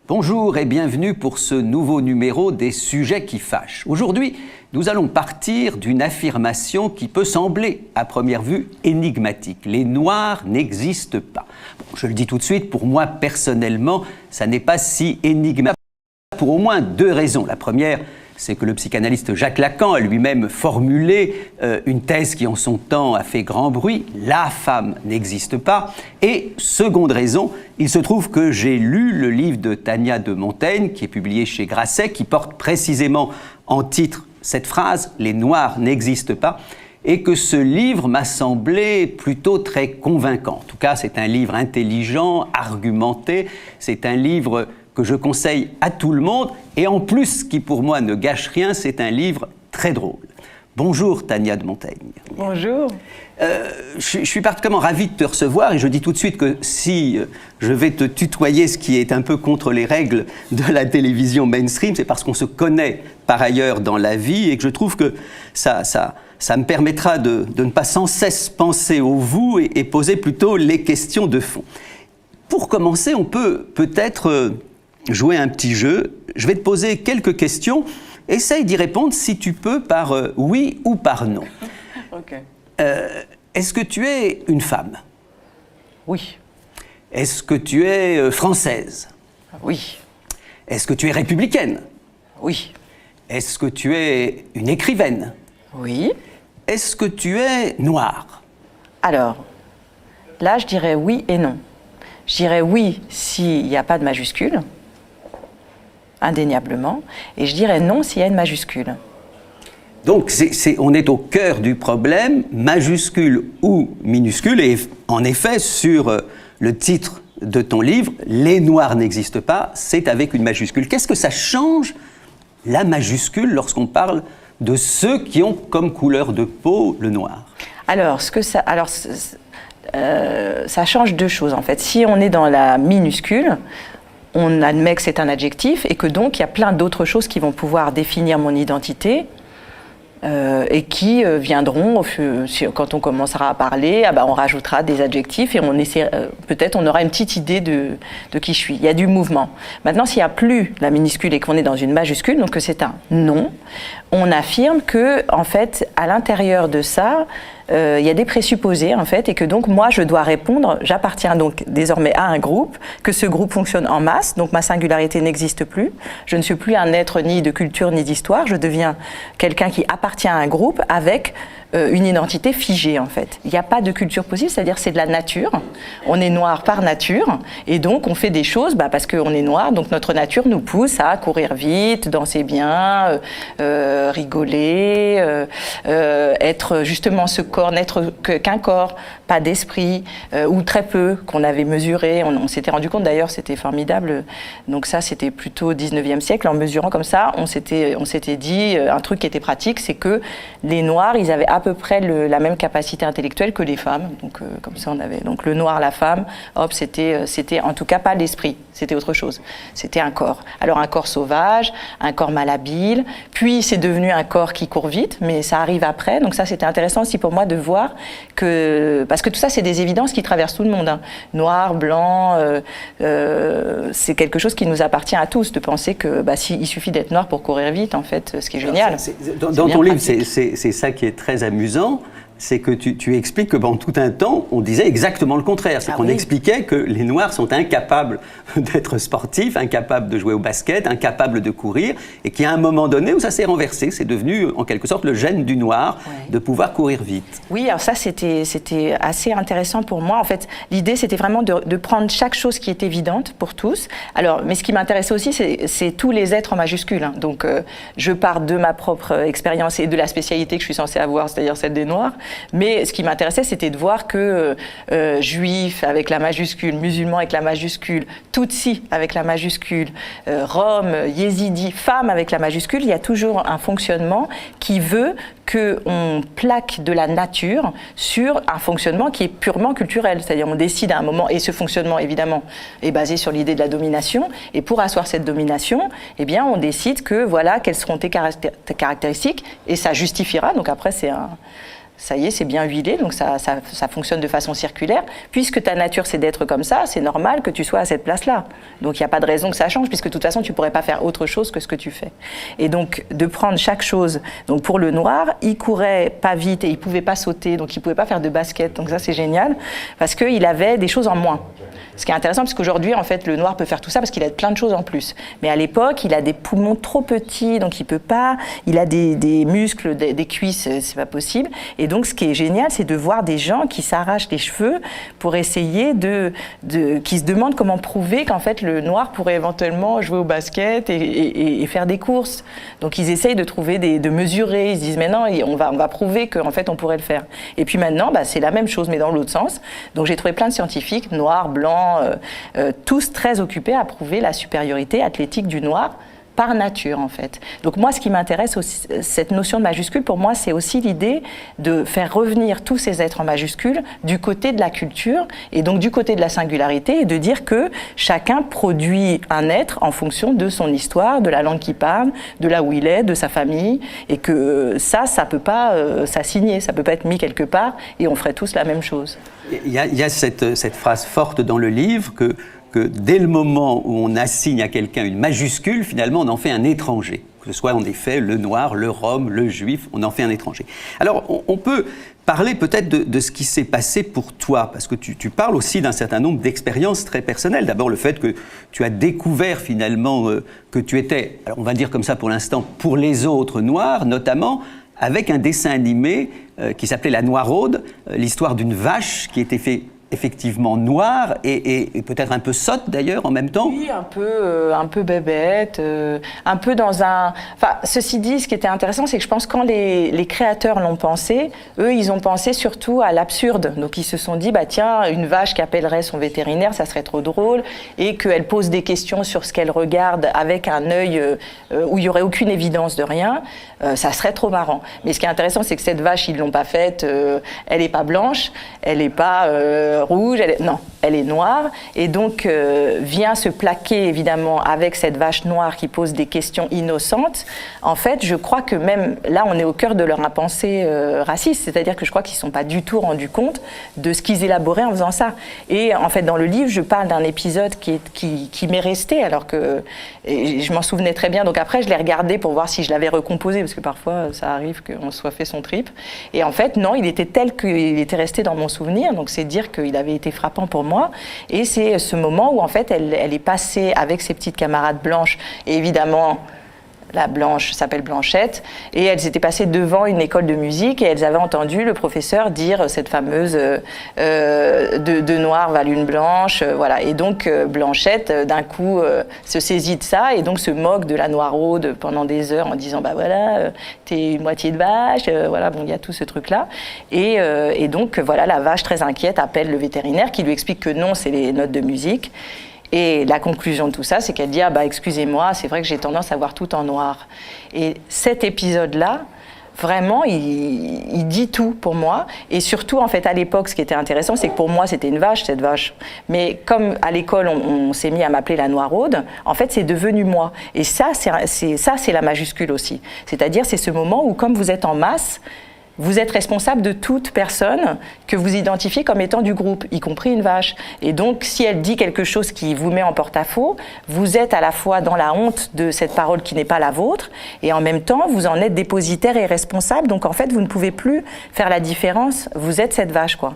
Bonjour et bienvenue pour ce nouveau numéro des sujets qui fâchent. Aujourd'hui, nous allons partir d'une affirmation qui peut sembler, à première vue, énigmatique. Les Noirs n'existent pas. Bon, je le dis tout de suite, pour moi, personnellement, ça n'est pas si énigmatique pour au moins deux raisons. La première, c'est que le psychanalyste Jacques Lacan a lui-même formulé une thèse qui en son temps a fait grand bruit, la femme n'existe pas. Et seconde raison, il se trouve que j'ai lu le livre de Tania de Montaigne, qui est publié chez Grasset, qui porte précisément en titre cette phrase « Les Noirs n'existent pas », et que ce livre m'a semblé plutôt très convaincant. En tout cas, c'est un livre intelligent, argumenté, c'est un livre que je conseille à tout le monde, et en plus, ce qui pour moi ne gâche rien, c'est un livre très drôle. Bonjour Tania de Montaigne. Bonjour. Je suis particulièrement ravi de te recevoir, et je dis tout de suite que si je vais te tutoyer, ce qui est un peu contre les règles de la télévision mainstream, c'est parce qu'on se connaît par ailleurs dans la vie, et que je trouve que ça me permettra de ne pas sans cesse penser au vous et poser plutôt les questions de fond. Pour commencer, on peut peut-être jouer un petit jeu. Je vais te poser quelques questions. Essaye d'y répondre, si tu peux, par oui ou par non. Ok. Est-ce que tu es une femme? Oui. Est-ce que tu es française? Oui. Est-ce que tu es républicaine? Oui. Est-ce que tu es une écrivaine? Oui. Est-ce que tu es noire? Alors, là, je dirais oui et non. Je dirais oui s'il n'y a pas de majuscule, indéniablement, et je dirais non s'il y a une majuscule. Donc, on est au cœur du problème, majuscule ou minuscule, et en effet, sur le titre de ton livre, « Les Noirs n'existent pas », c'est avec une majuscule. Qu'est-ce que ça change, la majuscule, lorsqu'on parle de ceux qui ont comme couleur de peau le noir? Alors, ça change deux choses, en fait. Si on est dans la minuscule, on admet que c'est un adjectif et que donc il y a plein d'autres choses qui vont pouvoir définir mon identité et qui viendront, quand on commencera à parler, on rajoutera des adjectifs et peut-être on aura une petite idée de qui je suis. Il y a du mouvement. Maintenant, s'il n'y a plus la minuscule et qu'on est dans une majuscule, donc que c'est un non, on affirme que, en fait, à l'intérieur de ça, il y a des présupposés, en fait, et que donc moi je dois répondre, j'appartiens donc désormais à un groupe, que ce groupe fonctionne en masse, donc ma singularité n'existe plus, je ne suis plus un être ni de culture ni d'histoire, je deviens quelqu'un qui appartient à un groupe avec une identité figée, en fait. Il n'y a pas de culture possible, c'est-à-dire c'est de la nature, on est noir par nature, et donc on fait des choses parce qu'on est noir, donc notre nature nous pousse à courir vite, danser bien, rigoler, être justement ce corps, n'être qu'un corps, pas d'esprit, ou très peu, qu'on avait mesuré. On s'était rendu compte, d'ailleurs, c'était formidable. Donc ça, c'était plutôt au 19e siècle. En mesurant comme ça, on s'était dit un truc qui était pratique, c'est que les Noirs, ils avaient à peu près la même capacité intellectuelle que les femmes. Donc comme ça, on avait donc le noir, la femme. Hop, c'était en tout cas pas l'esprit. C'était autre chose. C'était un corps. Alors un corps sauvage, un corps malhabile. Puis c'est devenu un corps qui court vite, mais ça arrive après. Donc ça, c'était intéressant aussi pour moi de voir que, parce que tout ça, c'est des évidences qui traversent tout le monde, hein. Noir, blanc, c'est quelque chose qui nous appartient à tous, de penser que il suffit d'être noir pour courir vite, en fait, ce qui est génial. Dans ton livre, c'est ça qui est très amusant, c'est que tu expliques que pendant tout un temps, on disait exactement le contraire. C'est qu'on expliquait que les Noirs sont incapables d'être sportifs, incapables de jouer au basket, incapables de courir, et qu'il y a un moment donné où ça s'est renversé. C'est devenu, en quelque sorte, le gène du Noir, de pouvoir courir vite. Oui, alors ça, c'était assez intéressant pour moi. En fait, l'idée, c'était vraiment de prendre chaque chose qui est évidente pour tous. Alors, mais ce qui m'intéressait aussi, c'est tous les êtres en majuscule, hein. Donc, je pars de ma propre expérience et de la spécialité que je suis censée avoir, c'est-à-dire celle des Noirs. Mais ce qui m'intéressait, c'était de voir que juif avec la majuscule, musulman avec la majuscule, tutsi avec la majuscule, rom, yézidi, femme avec la majuscule, il y a toujours un fonctionnement qui veut qu'on plaque de la nature sur un fonctionnement qui est purement culturel. C'est-à-dire on décide à un moment, et ce fonctionnement évidemment est basé sur l'idée de la domination, et pour asseoir cette domination, eh bien on décide que voilà, quelles seront tes caractéristiques, et ça justifiera, donc après c'est Ça y est, c'est bien huilé, donc ça fonctionne de façon circulaire. Puisque ta nature, c'est d'être comme ça, c'est normal que tu sois à cette place-là. Donc il n'y a pas de raison que ça change, puisque de toute façon, tu ne pourrais pas faire autre chose que ce que tu fais. Et donc, de prendre chaque chose. Donc pour le noir, il courait pas vite et il ne pouvait pas sauter, donc il ne pouvait pas faire de basket. Donc ça, c'est génial, parce qu'il avait des choses en moins. Ce qui est intéressant, parce qu'aujourd'hui, en fait, le noir peut faire tout ça parce qu'il a plein de choses en plus. Mais à l'époque, il a des poumons trop petits, donc il peut pas. Il a des muscles, des cuisses, c'est pas possible. Et donc, ce qui est génial, c'est de voir des gens qui s'arrachent les cheveux pour essayer qui se demandent comment prouver qu'en fait, le noir pourrait éventuellement jouer au basket et faire des courses. Donc, ils essayent de trouver de mesurer. Ils se disent, mais non, on va prouver qu'en fait, on pourrait le faire. Et puis maintenant, c'est la même chose, mais dans l'autre sens. Donc, j'ai trouvé plein de scientifiques, noirs, blancs, tous très occupés à prouver la supériorité athlétique du noir par nature, en fait. Donc moi, ce qui m'intéresse aussi, cette notion de majuscule, pour moi, c'est aussi l'idée de faire revenir tous ces êtres en majuscule du côté de la culture et donc du côté de la singularité, et de dire que chacun produit un être en fonction de son histoire, de la langue qu'il parle, de là où il est, de sa famille, et que ça peut pas s'assigner, ça peut pas être mis quelque part, et on ferait tous la même chose. Il y a cette phrase forte dans le livre que dès le moment où on assigne à quelqu'un une majuscule, finalement, on en fait un étranger. Que ce soit en effet le noir, le rom, le juif, on en fait un étranger. Alors, on peut parler peut-être de ce qui s'est passé pour toi, parce que tu parles aussi d'un certain nombre d'expériences très personnelles. D'abord, le fait que tu as découvert finalement que tu étais, alors on va dire comme ça pour l'instant, pour les autres noirs, notamment avec un dessin animé qui s'appelait La Noiraude, l'histoire d'une vache qui était effectivement noire et peut-être un peu sotte d'ailleurs en même temps. Oui, un peu bébête, un peu dans un... Enfin, ceci dit, ce qui était intéressant, c'est que je pense que quand les créateurs l'ont pensé, eux, ils ont pensé surtout à l'absurde. Donc ils se sont dit, tiens, une vache qui appellerait son vétérinaire, ça serait trop drôle, et qu'elle pose des questions sur ce qu'elle regarde avec un œil où il n'y aurait aucune évidence de rien, ça serait trop marrant. Mais ce qui est intéressant, c'est que cette vache, ils ne l'ont pas faite, elle n'est pas blanche, elle n'est pas... rouge, elle est noire, et donc vient se plaquer évidemment avec cette vache noire qui pose des questions innocentes. En fait, je crois que même là, on est au cœur de leur impensée raciste, c'est-à-dire que je crois qu'ils ne sont pas du tout rendus compte de ce qu'ils élaboraient en faisant ça. Et en fait, dans le livre, je parle d'un épisode qui m'est resté, alors que je m'en souvenais très bien. Donc après, je l'ai regardé pour voir si je l'avais recomposé, parce que parfois, ça arrive qu'on soit fait son trip. Et en fait, non, il était tel qu'il était resté dans mon souvenir, donc c'est dire qu'il avait été frappant pour moi, et c'est ce moment où en fait elle est passée avec ses petites camarades blanches, et évidemment la blanche s'appelle Blanchette, et elles étaient passées devant une école de musique et elles avaient entendu le professeur dire cette fameuse de noir valent une blanche, voilà. Et donc Blanchette d'un coup se saisit de ça et donc se moque de la Noiraude pendant des heures en disant voilà, t'es une moitié de vache, voilà, bon, il y a tout ce truc là, et donc voilà, la vache très inquiète appelle le vétérinaire qui lui explique que non, c'est les notes de musique. Et la conclusion de tout ça, c'est qu'elle dit « Ah excusez-moi, c'est vrai que j'ai tendance à voir tout en noir. » Et cet épisode-là, vraiment, il dit tout pour moi. Et surtout, en fait, à l'époque, ce qui était intéressant, c'est que pour moi, c'était une vache, cette vache. Mais comme à l'école, on s'est mis à m'appeler la Noiraude, en fait, c'est devenu moi. Et ça, c'est la majuscule aussi. C'est-à-dire, c'est ce moment où, comme vous êtes en masse, vous êtes responsable de toute personne que vous identifiez comme étant du groupe, y compris une vache. Et donc, si elle dit quelque chose qui vous met en porte-à-faux, vous êtes à la fois dans la honte de cette parole qui n'est pas la vôtre, et en même temps, vous en êtes dépositaire et responsable. Donc, en fait, vous ne pouvez plus faire la différence. Vous êtes cette vache, quoi.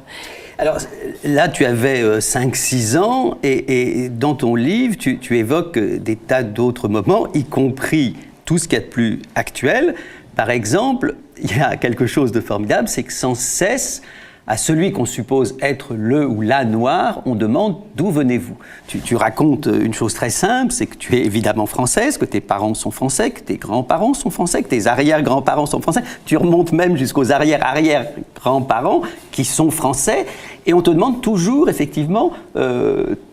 Alors là, tu avais 5-6 ans, et dans ton livre, tu évoques des tas d'autres moments, y compris tout ce qu'il y a de plus actuel. Par exemple, il y a quelque chose de formidable, c'est que sans cesse, à celui qu'on suppose être le ou la noire, on demande d'où venez-vous. Tu racontes une chose très simple, c'est que tu es évidemment française, que tes parents sont français, que tes grands-parents sont français, que tes arrière-grands-parents sont français. Tu remontes même jusqu'aux arrière-arrière-grands-parents qui sont français, et on te demande toujours effectivement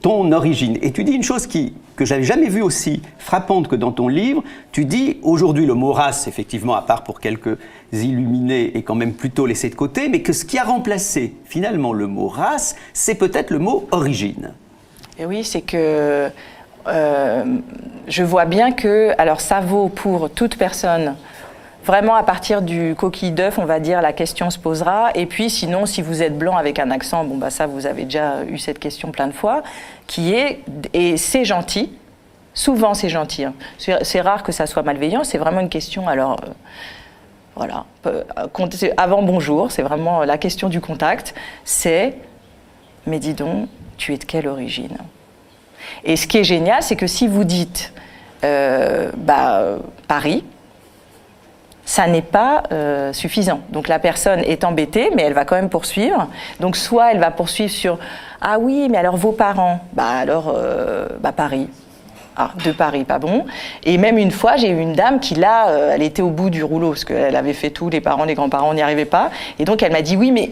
ton origine. Et tu dis une chose que j'avais jamais vue aussi frappante que dans ton livre. Tu dis aujourd'hui le mot race, effectivement, à part pour quelques illuminés, est quand même plutôt laissé de côté, mais que ce qui a remplacé finalement le mot race, c'est peut-être le mot origine. Et oui, c'est que je vois bien que, alors ça vaut pour toute personne Vraiment, à partir du coquille d'œuf, on va dire, la question se posera. Et puis, sinon, si vous êtes blanc avec un accent, bon, bah, ça, vous avez déjà eu cette question plein de fois, qui est, et c'est gentil, souvent c'est gentil, hein. C'est rare que ça soit malveillant, c'est vraiment une question, alors, voilà, avant bonjour, c'est vraiment la question du contact, c'est, mais dis donc, tu es de quelle origine? Et ce qui est génial, c'est que si vous dites Paris, ça n'est pas suffisant. Donc la personne est embêtée, mais elle va quand même poursuivre. Donc soit elle va poursuivre sur « Ah oui, mais alors vos parents ?» Paris. Ah, de Paris, pas bon. Et même une fois, j'ai eu une dame qui, là, elle était au bout du rouleau, parce qu'elle avait fait tout, les parents, les grands-parents, on n'y arrivait pas. Et donc elle m'a dit « Oui, mais… »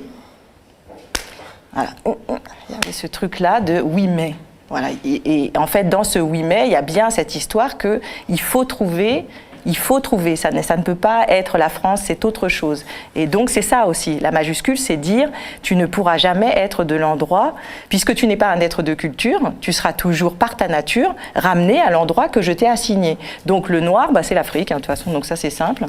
Voilà. Il y avait ce truc-là de « Oui, mais… » Voilà. Et en fait, dans ce « Oui, mais », il y a bien cette histoire qu'il faut trouver… ça ne peut pas être la France, c'est autre chose. Et donc c'est ça aussi, la majuscule, c'est dire tu ne pourras jamais être de l'endroit, puisque tu n'es pas un être de culture, tu seras toujours par ta nature ramené à l'endroit que je t'ai assigné. Donc le noir, c'est l'Afrique, hein, de toute façon, donc ça c'est simple.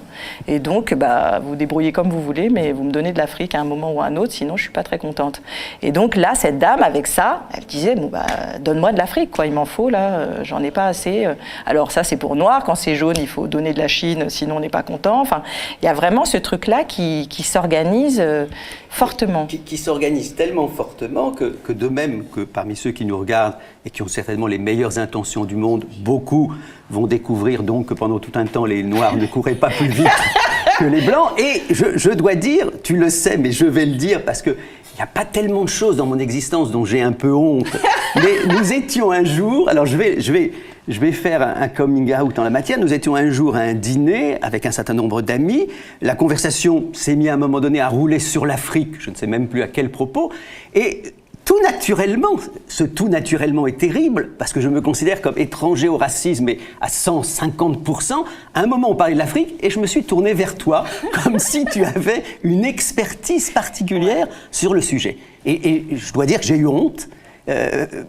Et donc vous débrouillez comme vous voulez, mais vous me donnez de l'Afrique à un moment ou à un autre, sinon je suis pas très contente. Et donc là, cette dame, avec ça, elle disait donne-moi de l'Afrique, quoi, il m'en faut là, j'en ai pas assez. Alors ça c'est pour noir, quand c'est jaune, il faut donner de la Chine, sinon on n'est pas content. Enfin, il y a vraiment ce truc-là qui s'organise fortement. Qui s'organise tellement fortement que de même que parmi ceux qui nous regardent et qui ont certainement les meilleures intentions du monde, beaucoup vont découvrir donc que pendant tout un temps, les Noirs ne couraient pas plus vite que les Blancs. Et je dois dire, tu le sais, mais je vais le dire parce que il n'y a pas tellement de choses dans mon existence dont j'ai un peu honte. Mais nous étions un jour, alors je vais faire un coming out en la matière. Nous étions un jour à un dîner avec un certain nombre d'amis. La conversation s'est mise à un moment donné à rouler sur l'Afrique, je ne sais même plus à quel propos. Et tout naturellement est terrible, parce que je me considère comme étranger au racisme et à 150%. À un moment, on parlait de l'Afrique et je me suis tourné vers toi, comme si tu avais une expertise particulière sur le sujet. Et je dois dire que j'ai eu honte.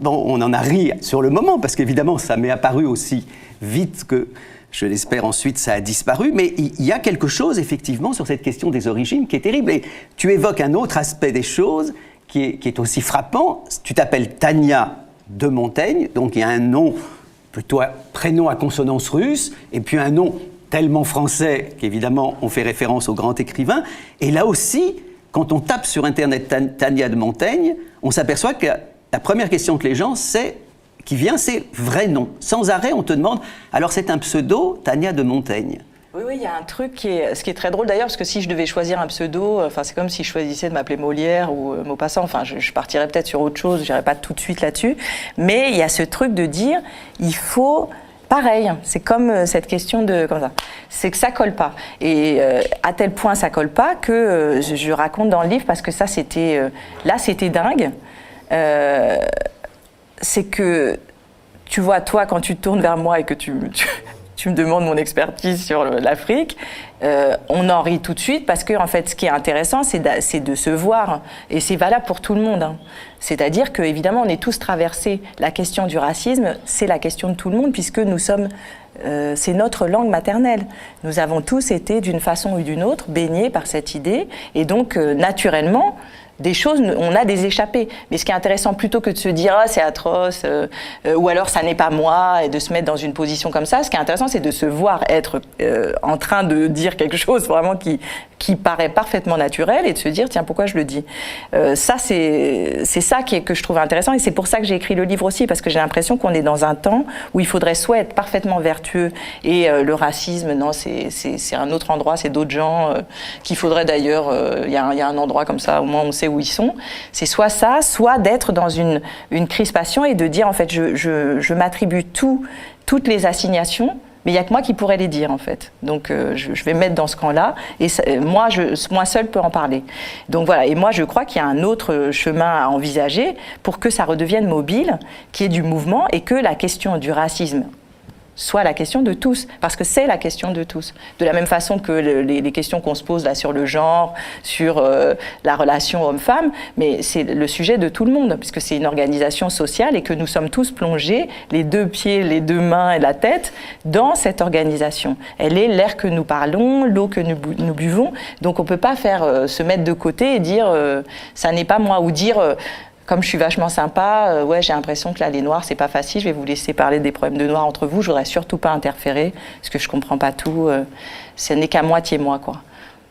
On en a ri sur le moment, parce qu'évidemment, ça m'est apparu aussi vite que, je l'espère ensuite, ça a disparu. Mais il y a quelque chose, effectivement, sur cette question des origines qui est terrible. Et tu évoques un autre aspect des choses qui est aussi frappant. Tu t'appelles Tania de Montaigne, donc il y a un nom, plutôt un prénom à consonance russe, et puis un nom tellement français qu'évidemment, on fait référence au grand écrivain. Et là aussi, quand on tape sur Internet Tania de Montaigne, on s'aperçoit que la première question que les gens c'est vrai nom. Sans arrêt, on te demande, alors c'est un pseudo, Tania de Montaigne. Oui, il y a un truc ce qui est très drôle d'ailleurs, parce que si je devais choisir un pseudo, c'est comme si je choisissais de m'appeler Molière ou Maupassant, je partirais peut-être sur autre chose, je n'irais pas tout de suite là-dessus, mais il y a ce truc de dire, il faut… Pareil, c'est comme cette question comme ça, c'est que ça colle pas. Et à tel point ça colle pas que je raconte dans le livre, parce que ça c'était dingue. C'est que, tu vois, toi, quand tu te tournes vers moi et que tu me demandes mon expertise sur l'Afrique, on en rit tout de suite, parce que, en fait, ce qui est intéressant, c'est de se voir. Et c'est valable pour tout le monde, hein. C'est-à-dire qu'évidemment, on est tous traversés. La question du racisme, c'est la question de tout le monde, puisque nous sommes… c'est notre langue maternelle. Nous avons tous été, d'une façon ou d'une autre, baignés par cette idée. Et donc, naturellement… des choses, on a des échappées. Mais ce qui est intéressant, plutôt que de se dire « ah, c'est atroce ou alors « ça n'est pas moi » et de se mettre dans une position comme ça, ce qui est intéressant, c'est de se voir être en train de dire quelque chose vraiment qui paraît parfaitement naturel et de se dire « tiens, pourquoi je le dis ?» Ça, c'est ça que je trouve intéressant, et c'est pour ça que j'ai écrit le livre aussi, parce que j'ai l'impression qu'on est dans un temps où il faudrait soit être parfaitement vertueux et le racisme, non, c'est un autre endroit, c'est d'autres gens qu'il faudrait d'ailleurs, il y a un endroit comme ça, au moins on sait où ils sont. C'est soit ça, soit d'être dans une crispation et de dire en fait je m'attribue toutes les assignations, mais il n'y a que moi qui pourrais les dire en fait. Donc je vais me mettre dans ce camp-là, et moi seule peux en parler. Donc voilà, et moi je crois qu'il y a un autre chemin à envisager pour que ça redevienne mobile, qui est du mouvement, et que la question du racisme soit la question de tous, parce que c'est la question de tous. De la même façon que les questions qu'on se pose là sur le genre, sur la relation homme-femme, mais c'est le sujet de tout le monde, puisque c'est une organisation sociale et que nous sommes tous plongés, les deux pieds, les deux mains et la tête, dans cette organisation. Elle est l'air que nous parlons, l'eau que nous buvons, donc on ne peut pas se mettre de côté et dire ça n'est pas moi, ou dire comme je suis vachement sympa, ouais, j'ai l'impression que là, les Noirs, c'est pas facile, je vais vous laisser parler des problèmes de Noirs entre vous, je voudrais surtout pas interférer, parce que je comprends pas tout, ce n'est qu'à moitié moi, quoi.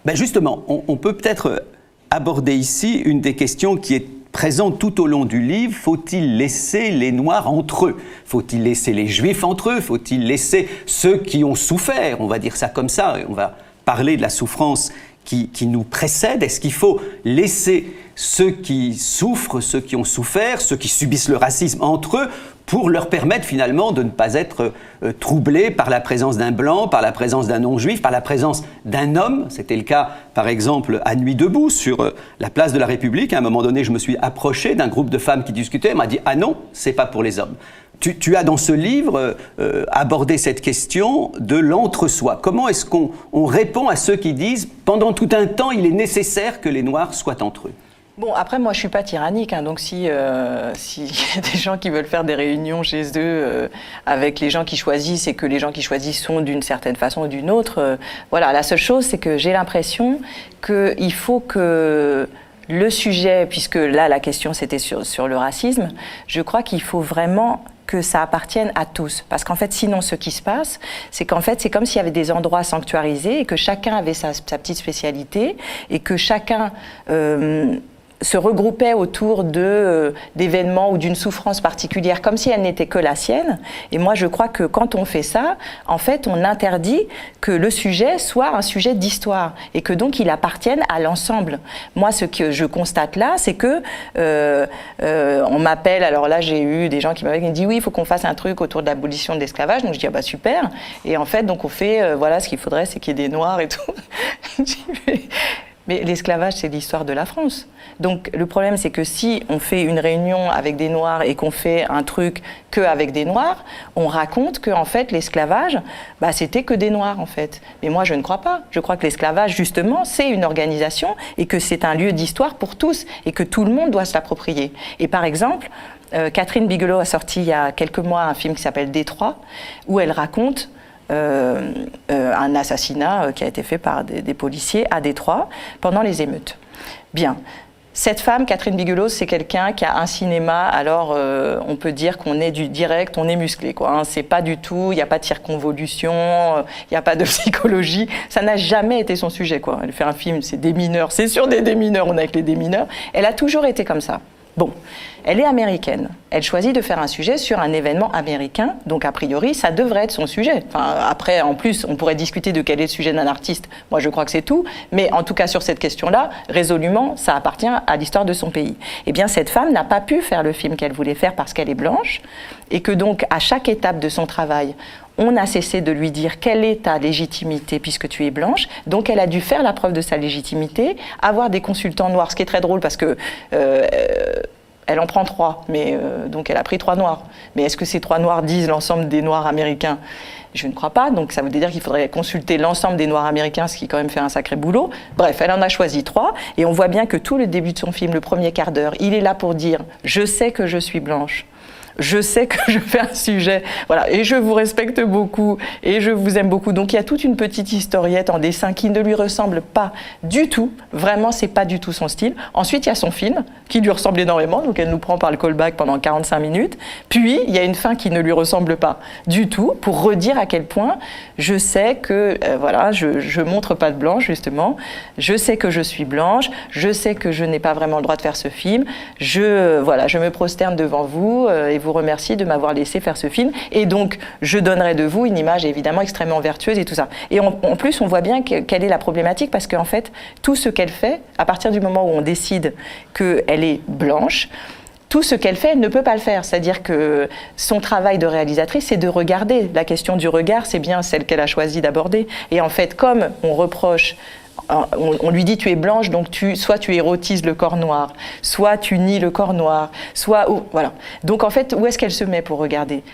Ben justement, on peut peut-être aborder ici une des questions qui est présente tout au long du livre. Faut-il laisser les Noirs entre eux? Faut-il laisser les Juifs entre eux? Faut-il laisser ceux qui ont souffert? On va dire ça comme ça, on va parler de la souffrance qui nous précède. Est-ce qu'il faut laisser ceux qui souffrent, ceux qui ont souffert, ceux qui subissent le racisme entre eux, pour leur permettre finalement de ne pas être troublés par la présence d'un blanc, par la présence d'un non-juif, par la présence d'un homme? C'était le cas, par exemple, à Nuit debout, sur la place de la République. À un moment donné, je me suis approché d'un groupe de femmes qui discutaient. Elle m'a dit « Ah non, c'est pas pour les hommes ». Tu as dans ce livre abordé cette question de l'entre-soi. Comment est-ce qu'on répond à ceux qui disent « Pendant tout un temps, il est nécessaire que les Noirs soient entre eux ». Bon, après, moi, je suis pas tyrannique, hein, donc si y a des gens qui veulent faire des réunions chez eux avec les gens qui choisissent et que les gens qui choisissent sont d'une certaine façon ou d'une autre, voilà. La seule chose, c'est que j'ai l'impression qu'il faut que le sujet, puisque là, la question, c'était sur le racisme, je crois qu'il faut vraiment que ça appartienne à tous. Parce qu'en fait, sinon, ce qui se passe, c'est qu'en fait, c'est comme s'il y avait des endroits sanctuarisés et que chacun avait sa petite spécialité et que chacun se regroupait autour d'événements ou d'une souffrance particulière, comme si elle n'était que la sienne. Et moi, je crois que quand on fait ça, en fait, on interdit que le sujet soit un sujet d'histoire et que donc il appartienne à l'ensemble. Moi, ce que je constate là, c'est que on m'appelle, alors là, j'ai eu des gens qui m'ont dit oui, il faut qu'on fasse un truc autour de l'abolition de l'esclavage. Donc je dis ah bah super. Et en fait, donc on fait voilà, ce qu'il faudrait, c'est qu'il y ait des Noirs et tout. Mais l'esclavage, c'est l'histoire de la France. Donc le problème, c'est que si on fait une réunion avec des Noirs et qu'on fait un truc qu'avec des Noirs, on raconte qu'en fait, l'esclavage, bah, c'était que des Noirs, en fait. Mais moi, je ne crois pas. Je crois que l'esclavage, justement, c'est une organisation et que c'est un lieu d'histoire pour tous et que tout le monde doit se l'approprier. Et par exemple, Catherine Bigelow a sorti il y a quelques mois un film qui s'appelle Détroit, où elle raconte un assassinat qui a été fait par des policiers à Détroit pendant les émeutes. Bien. Cette femme, Catherine Bigelow, c'est quelqu'un qui a un cinéma, alors on peut dire qu'on est du direct, on est musclé, quoi. Hein. C'est pas du tout, il n'y a pas de circonvolution, il n'y a pas de psychologie, ça n'a jamais été son sujet, quoi. Elle fait un film, c'est des mineurs, c'est sur des démineurs, on est avec les démineurs. Elle a toujours été comme ça. Bon, elle est américaine. Elle choisit de faire un sujet sur un événement américain, donc a priori, ça devrait être son sujet. Enfin, après, en plus, on pourrait discuter de quel est le sujet d'un artiste. Moi, je crois que c'est tout. Mais en tout cas, sur cette question-là, résolument, ça appartient à l'histoire de son pays. Eh bien, cette femme n'a pas pu faire le film qu'elle voulait faire parce qu'elle est blanche, et que donc, à chaque étape de son travail, on a cessé de lui dire quelle est ta légitimité puisque tu es blanche. Donc elle a dû faire la preuve de sa légitimité, avoir des consultants noirs, ce qui est très drôle parce que elle en prend 3, mais donc elle a pris 3 noirs. Mais est-ce que ces 3 noirs disent l'ensemble des noirs américains ? Je ne crois pas, donc ça veut dire qu'il faudrait consulter l'ensemble des noirs américains, ce qui quand même fait un sacré boulot. Bref, elle en a choisi 3, et on voit bien que tout le début de son film, le premier quart d'heure, il est là pour dire « je sais que je suis blanche ». Je sais que je fais un sujet, voilà, et je vous respecte beaucoup, et je vous aime beaucoup. Donc il y a toute une petite historiette en dessin qui ne lui ressemble pas du tout. Vraiment, c'est pas du tout son style. Ensuite, il y a son film qui lui ressemble énormément, donc elle nous prend par le callback pendant 45 minutes. Puis, il y a une fin qui ne lui ressemble pas du tout, pour redire à quel point je sais que, voilà, je montre pas de blanche, justement. Je sais que je suis blanche, je sais que je n'ai pas vraiment le droit de faire ce film. Voilà, je me prosterne devant vous, et vous remercie de m'avoir laissé faire ce film, et donc je donnerai de vous une image évidemment extrêmement vertueuse et tout ça. Et en plus, on voit bien quelle est la problématique, parce qu'en fait, tout ce qu'elle fait, à partir du moment où on décide qu'elle est blanche, tout ce qu'elle fait, elle ne peut pas le faire. C'est-à-dire que son travail de réalisatrice, c'est de regarder. La question du regard, c'est bien celle qu'elle a choisi d'aborder. Et en fait, comme on reproche, on lui dit tu es blanche, donc soit tu érotises le corps noir, soit tu nies le corps noir, soit voilà. Donc en fait, où est-ce qu'elle se met pour regarder ?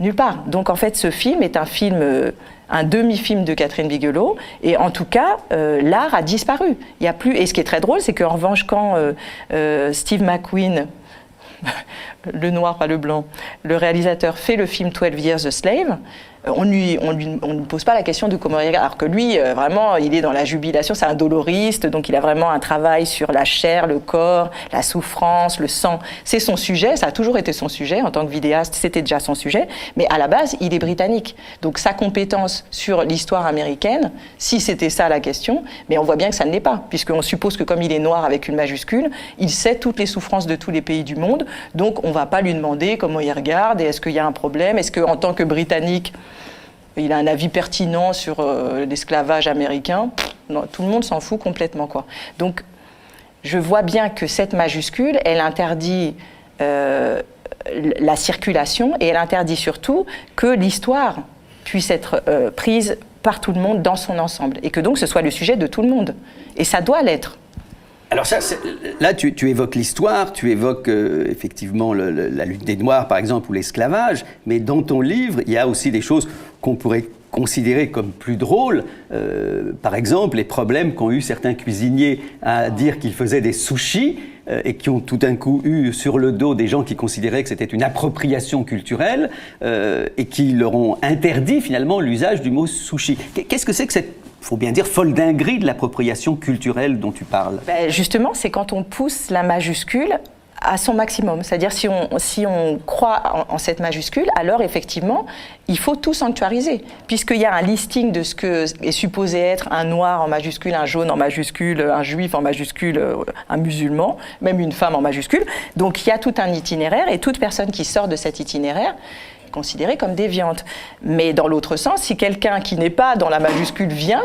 Nulle part. Donc en fait, ce film est un film, un demi-film de Catherine Bigelow, et en tout cas, l'art a disparu. Il y a plus. Et ce qui est très drôle, c'est qu'en revanche, quand Steve McQueen, le noir, pas le blanc, le réalisateur fait le film 12 Years a Slave, on ne pose pas la question de comment il regarde, alors que lui, vraiment, il est dans la jubilation, c'est un doloriste, donc il a vraiment un travail sur la chair, le corps, la souffrance, le sang. C'est son sujet, ça a toujours été son sujet, en tant que vidéaste, c'était déjà son sujet, mais à la base, il est britannique. Donc sa compétence sur l'histoire américaine, si c'était ça la question, mais on voit bien que ça ne l'est pas, puisqu'on suppose que comme il est noir avec une majuscule, il sait toutes les souffrances de tous les pays du monde, donc on ne va pas lui demander comment il regarde, et est-ce qu'il y a un problème, est-ce qu'en tant que Britannique, il a un avis pertinent sur l'esclavage américain. Non, tout le monde s'en fout complètement, quoi. Donc, je vois bien que cette majuscule, elle interdit la circulation et elle interdit surtout que l'histoire puisse être prise par tout le monde dans son ensemble et que donc ce soit le sujet de tout le monde. Et ça doit l'être. Alors ça, là, tu évoques l'histoire, tu évoques effectivement la lutte des Noirs, par exemple, ou l'esclavage, mais dans ton livre, il y a aussi des choses qu'on pourrait considérer comme plus drôles. Par exemple, les problèmes qu'ont eu certains cuisiniers à dire qu'ils faisaient des sushis et qui ont tout d'un coup eu sur le dos des gens qui considéraient que c'était une appropriation culturelle et qui leur ont interdit finalement l'usage du mot sushi. Qu'est-ce que c'est que cette, faut bien dire, folle dinguerie de l'appropriation culturelle dont tu parles? Justement, c'est quand on pousse la majuscule à son maximum. C'est-à-dire si on croit en cette majuscule, alors effectivement, il faut tout sanctuariser. Puisqu'il y a un listing de ce que est supposé être un noir en majuscule, un jaune en majuscule, un juif en majuscule, un musulman, même une femme en majuscule. Donc il y a tout un itinéraire et toute personne qui sort de cet itinéraire est considérée comme déviante. Mais dans l'autre sens, si quelqu'un qui n'est pas dans la majuscule vient,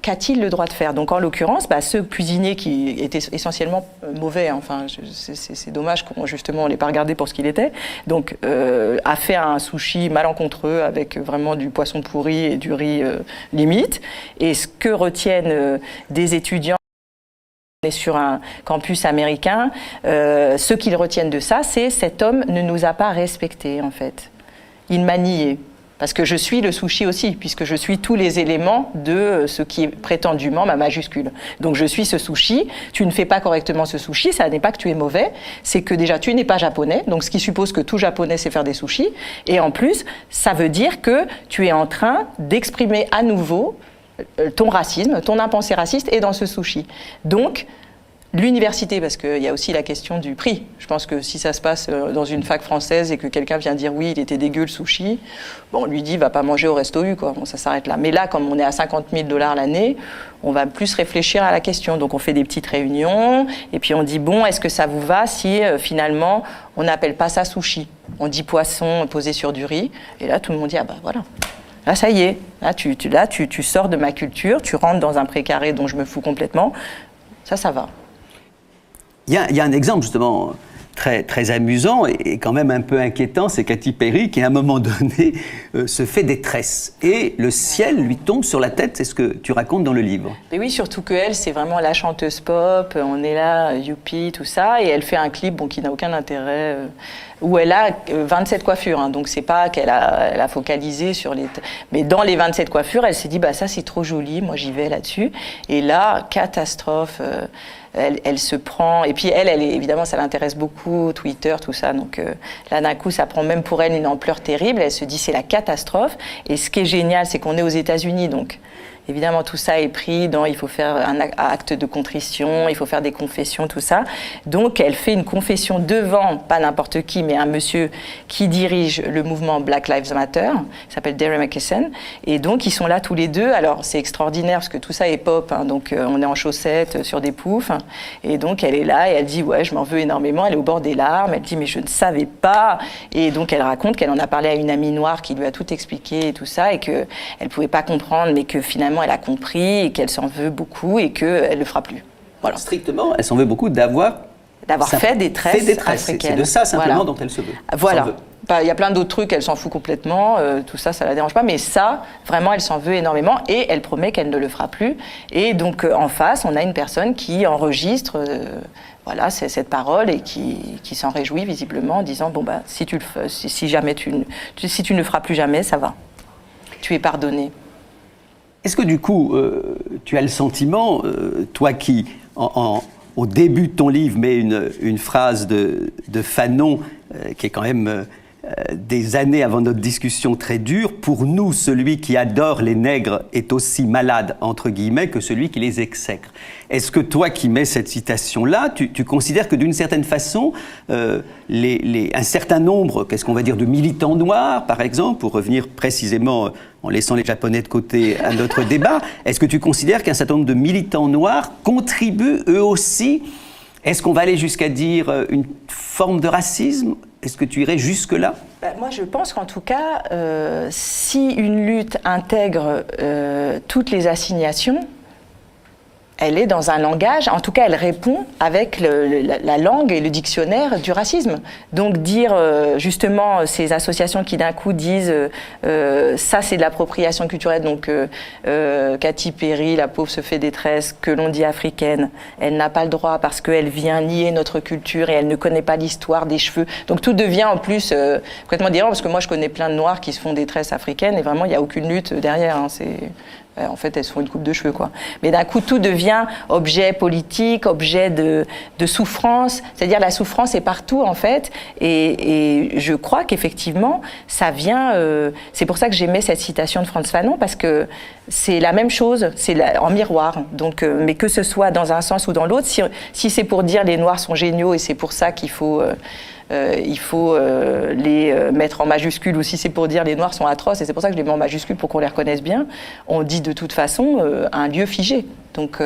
qu'a-t-il le droit de faire? Donc en l'occurrence, ce cuisinier qui était essentiellement mauvais, enfin c'est dommage qu'on justement l'ait pas regardé pour ce qu'il était, donc a fait un sushi malencontreux avec vraiment du poisson pourri et du riz limite. Et ce que retiennent des étudiants sur un campus américain, ce qu'ils retiennent de ça, c'est cet homme ne nous a pas respectés en fait. Il m'a nié. Parce que je suis le sushi aussi, puisque je suis tous les éléments de ce qui est prétendument ma majuscule. Donc je suis ce sushi, tu ne fais pas correctement ce sushi, ça n'est pas que tu es mauvais, c'est que déjà tu n'es pas japonais, donc ce qui suppose que tout japonais sait faire des sushis, et en plus, ça veut dire que tu es en train d'exprimer à nouveau ton racisme, ton impensé raciste est dans ce sushi. Donc, l'université, parce qu'il y a aussi la question du prix. Je pense que si ça se passe dans une fac française et que quelqu'un vient dire oui, il était dégueu le sushi, bon, on lui dit va pas manger au Resto U, quoi. Bon, ça s'arrête là. Mais là, comme on est à 50 000 $ l'année, on va plus réfléchir à la question. Donc on fait des petites réunions et puis on dit bon, est-ce que ça vous va si finalement on n'appelle pas ça sushi? On dit poisson posé sur du riz. Et là, tout le monde dit ah bah voilà. Là, ça y est. Là, tu sors de ma culture, tu rentres dans un précaré dont je me fous complètement. Ça va. Il y a un exemple justement très, très amusant et quand même un peu inquiétant, c'est Katy Perry qui à un moment donné se fait des tresses et le ciel lui tombe sur la tête, c'est ce que tu racontes dans le livre. Mais oui, surtout qu'elle, c'est vraiment la chanteuse pop, on est là, youpi, tout ça, et elle fait un clip qui n'a aucun intérêt, où elle a 27 coiffures, hein, donc c'est pas qu'elle a focalisé sur les... Mais dans les 27 coiffures, elle s'est dit, ça c'est trop joli, moi j'y vais là-dessus, et là, catastrophe... Elle se prend, et puis elle évidemment, ça l'intéresse beaucoup, Twitter, tout ça, donc là d'un coup, ça prend même pour elle une ampleur terrible, elle se dit c'est la catastrophe, et ce qui est génial, c'est qu'on est aux États-Unis, donc évidemment tout ça est pris dans, il faut faire un acte de contrition, il faut faire des confessions, tout ça, donc elle fait une confession devant, pas n'importe qui, mais un monsieur qui dirige le mouvement Black Lives Matter, il s'appelle Derry McKesson, et donc ils sont là tous les deux, alors c'est extraordinaire parce que tout ça est pop, hein, donc on est en chaussettes sur des poufs, hein, et donc elle est là et elle dit ouais je m'en veux énormément, elle est au bord des larmes, elle dit mais je ne savais pas, et donc elle raconte qu'elle en a parlé à une amie noire qui lui a tout expliqué et tout ça, et qu'elle ne pouvait pas comprendre, mais que finalement elle a compris et qu'elle s'en veut beaucoup et qu'elle ne le fera plus. Voilà. Strictement, elle s'en veut beaucoup d'avoir fait des tresses africaines. C'est de ça simplement dont elle se veut. Voilà. Il y a plein d'autres trucs, elle s'en fout complètement, tout ça, ça la dérange pas, mais ça, vraiment, elle s'en veut énormément et elle promet qu'elle ne le fera plus. Et donc, en face, on a une personne qui enregistre voilà, c'est cette parole et qui s'en réjouit visiblement en disant bon bah si tu ne le feras plus jamais, ça va, tu es pardonné. Est-ce que du coup, tu as le sentiment, toi qui au début de ton livre mets une phrase de Fanon qui est quand même des années avant notre discussion très dure, pour nous, celui qui adore les nègres est aussi malade, entre guillemets, que celui qui les exècre. Est-ce que toi qui mets cette citation-là, tu considères que d'une certaine façon, un certain nombre, qu'est-ce qu'on va dire, de militants noirs, par exemple, pour revenir précisément, en laissant les Japonais de côté à notre débat, est-ce que tu considères qu'un certain nombre de militants noirs contribuent eux aussi, est-ce qu'on va aller jusqu'à dire une forme de racisme ? Est-ce que tu irais jusque-là ? Moi, je pense qu'en tout cas, si une lutte intègre toutes les assignations, elle est dans un langage, en tout cas elle répond avec la langue et le dictionnaire du racisme. Donc dire justement ces associations qui d'un coup disent ça c'est de l'appropriation culturelle, donc Katy Perry, la pauvre se fait détresse, que l'on dit africaine, elle n'a pas le droit parce qu'elle vient nier notre culture et elle ne connaît pas l'histoire des cheveux. Donc tout devient en plus complètement différent, parce que moi je connais plein de noirs qui se font détresse africaine et vraiment il n'y a aucune lutte derrière, hein, en fait, elles se font une coupe de cheveux, quoi. Mais d'un coup, tout devient objet politique, objet de souffrance. C'est-à-dire, la souffrance est partout, en fait. Et je crois qu'effectivement, ça vient... c'est pour ça que j'aimais cette citation de Frantz Fanon, parce que c'est la même chose, en miroir. Donc, mais que ce soit dans un sens ou dans l'autre, si c'est pour dire les Noirs sont géniaux et c'est pour ça qu'il faut... les mettre en majuscule, ou si c'est pour dire les Noirs sont atroces, et c'est pour ça que je les mets en majuscule pour qu'on les reconnaisse bien, on dit de toute façon un lieu figé. Donc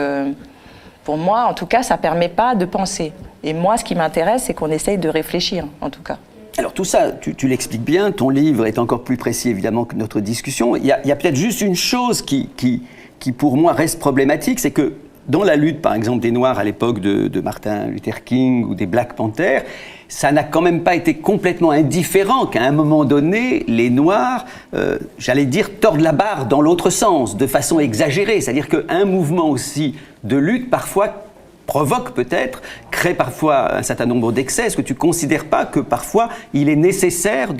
pour moi, en tout cas, ça ne permet pas de penser. Et moi, ce qui m'intéresse, c'est qu'on essaye de réfléchir, en tout cas. Alors tout ça, tu l'expliques bien, ton livre est encore plus précis évidemment que notre discussion. Il y a peut-être juste une chose qui pour moi reste problématique, c'est que dans la lutte, par exemple, des Noirs à l'époque de Martin Luther King ou des Black Panthers, ça n'a quand même pas été complètement indifférent qu'à un moment donné, les Noirs, j'allais dire, tordent la barre dans l'autre sens, de façon exagérée. C'est-à-dire qu'un mouvement aussi de lutte, parfois, provoque peut-être, crée parfois un certain nombre d'excès. Est-ce que tu ne considères pas que parfois il est nécessaire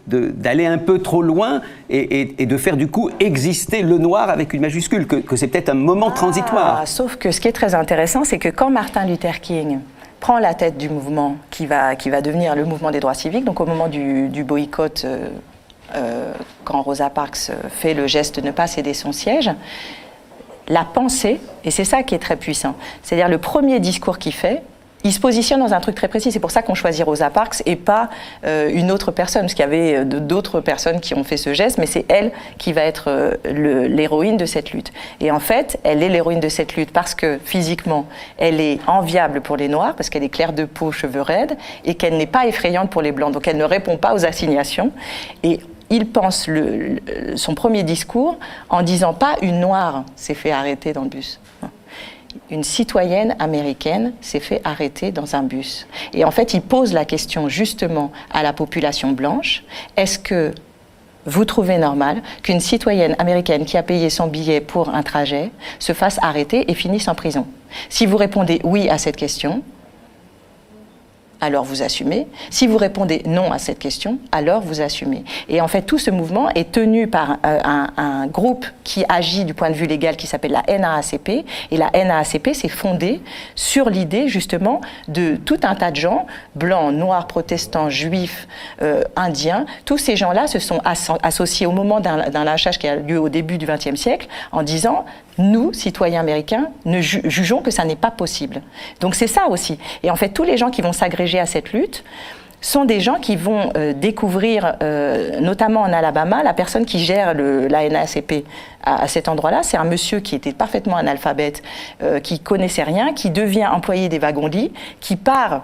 d'aller un peu trop loin et de faire du coup exister le noir avec une majuscule, que c'est peut-être un moment transitoire? Sauf que ce qui est très intéressant, c'est que quand Martin Luther King prend la tête du mouvement qui va devenir le mouvement des droits civiques, donc au moment du boycott, quand Rosa Parks fait le geste de ne pas céder son siège, la pensée, et c'est ça qui est très puissant, c'est-à-dire le premier discours qu'il fait, il se positionne dans un truc très précis. C'est pour ça qu'on choisit Rosa Parks et pas une autre personne, parce qu'il y avait d'autres personnes qui ont fait ce geste, mais c'est elle qui va être l'héroïne de cette lutte. Et en fait, elle est l'héroïne de cette lutte parce que physiquement, elle est enviable pour les Noirs, parce qu'elle est claire de peau, cheveux raides, et qu'elle n'est pas effrayante pour les Blancs. Donc elle ne répond pas aux assignations. Et il pense son premier discours en disant pas une Noire s'est fait arrêter dans le bus. Une citoyenne américaine s'est fait arrêter dans un bus. Et en fait, il pose la question justement à la population blanche. Est-ce que vous trouvez normal qu'une citoyenne américaine qui a payé son billet pour un trajet se fasse arrêter et finisse en prison? Si vous répondez oui à cette question, alors vous assumez. Si vous répondez non à cette question, alors vous assumez. Et en fait, tout ce mouvement est tenu par un groupe qui agit du point de vue légal qui s'appelle la NAACP. Et la NAACP s'est fondée sur l'idée justement de tout un tas de gens, blancs, noirs, protestants, juifs, indiens. Tous ces gens-là se sont associés au moment d'un lynchage qui a lieu au début du XXe siècle en disant: nous, citoyens américains, jugeons que ça n'est pas possible. Donc c'est ça aussi. Et en fait, tous les gens qui vont s'agréger à cette lutte sont des gens qui vont découvrir, notamment en Alabama, la personne qui gère la NAACP à cet endroit-là. C'est un monsieur qui était parfaitement analphabète, qui connaissait rien, qui devient employé des wagons-lits, qui part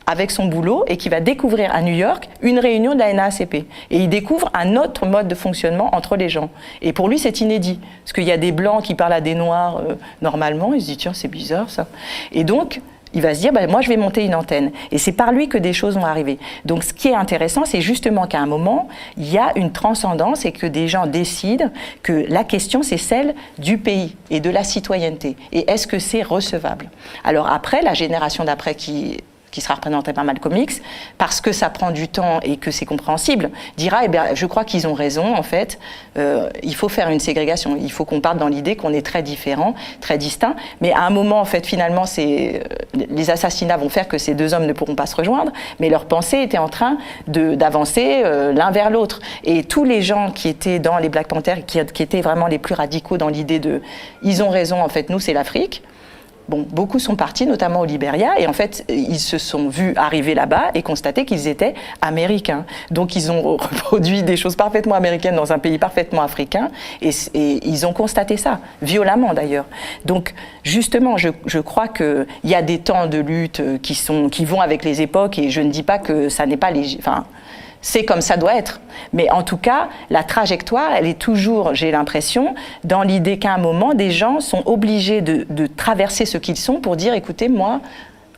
avec son boulot et qui va découvrir à New York une réunion de la NAACP. Et il découvre un autre mode de fonctionnement entre les gens. Et pour lui, c'est inédit. Parce qu'il y a des Blancs qui parlent à des Noirs normalement. Il se dit, tiens, c'est bizarre ça. Et donc, il va se dire, moi je vais monter une antenne. Et c'est par lui que des choses vont arriver. Donc ce qui est intéressant, c'est justement qu'à un moment, il y a une transcendance et que des gens décident que la question, c'est celle du pays et de la citoyenneté. Et est-ce que c'est recevable? Alors après, la génération d'après qui sera représentée par Malcolm X, parce que ça prend du temps et que c'est compréhensible, dira, eh bien, je crois qu'ils ont raison, en fait, il faut faire une ségrégation, il faut qu'on parte dans l'idée qu'on est très différents, très distincts, mais à un moment, en fait, finalement, les assassinats vont faire que ces deux hommes ne pourront pas se rejoindre, mais leur pensée était en train d'avancer l'un vers l'autre. Et tous les gens qui étaient dans les Black Panthers, qui étaient vraiment les plus radicaux dans l'idée ils ont raison, en fait, nous, c'est l'Afrique. Bon, beaucoup sont partis, notamment au Libéria, et en fait, ils se sont vus arriver là-bas et constater qu'ils étaient américains. Donc, ils ont reproduit des choses parfaitement américaines dans un pays parfaitement africain, et ils ont constaté ça, violemment d'ailleurs. Donc, justement, je crois qu'il y a des temps de lutte qui vont avec les époques, et je ne dis pas que ça n'est pas c'est comme ça doit être. Mais en tout cas, la trajectoire, elle est toujours, j'ai l'impression, dans l'idée qu'à un moment, des gens sont obligés de traverser ce qu'ils sont pour dire, écoutez, moi,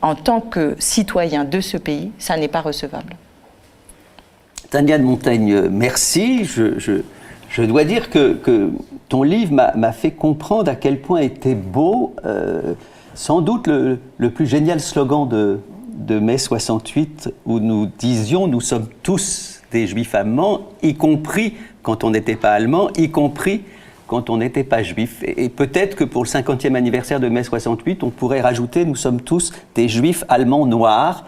en tant que citoyen de ce pays, ça n'est pas recevable. Tania de Montaigne, merci. Je dois dire que ton livre m'a fait comprendre à quel point était beau, sans doute le plus génial slogan de mai 68, où nous disions « Nous sommes tous des juifs allemands, y compris quand on n'était pas allemand, y compris quand on n'était pas juif ». Et peut-être que pour le 50e anniversaire de mai 68, on pourrait rajouter « Nous sommes tous des juifs allemands noirs »,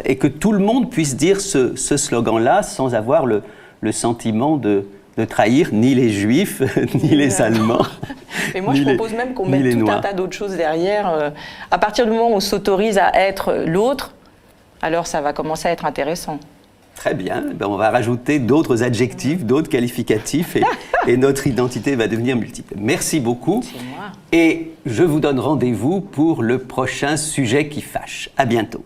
et que tout le monde puisse dire ce slogan-là sans avoir le sentiment de trahir ni les juifs, ni les Allemands. Mais moi, je propose même qu'on mette tout un tas d'autres choses derrière. À partir du moment où on s'autorise à être l'autre, alors ça va commencer à être intéressant. Très bien, on va rajouter d'autres adjectifs, d'autres qualificatifs, et notre identité va devenir multiple. Merci beaucoup. C'est moi. Et je vous donne rendez-vous pour le prochain sujet qui fâche. À bientôt.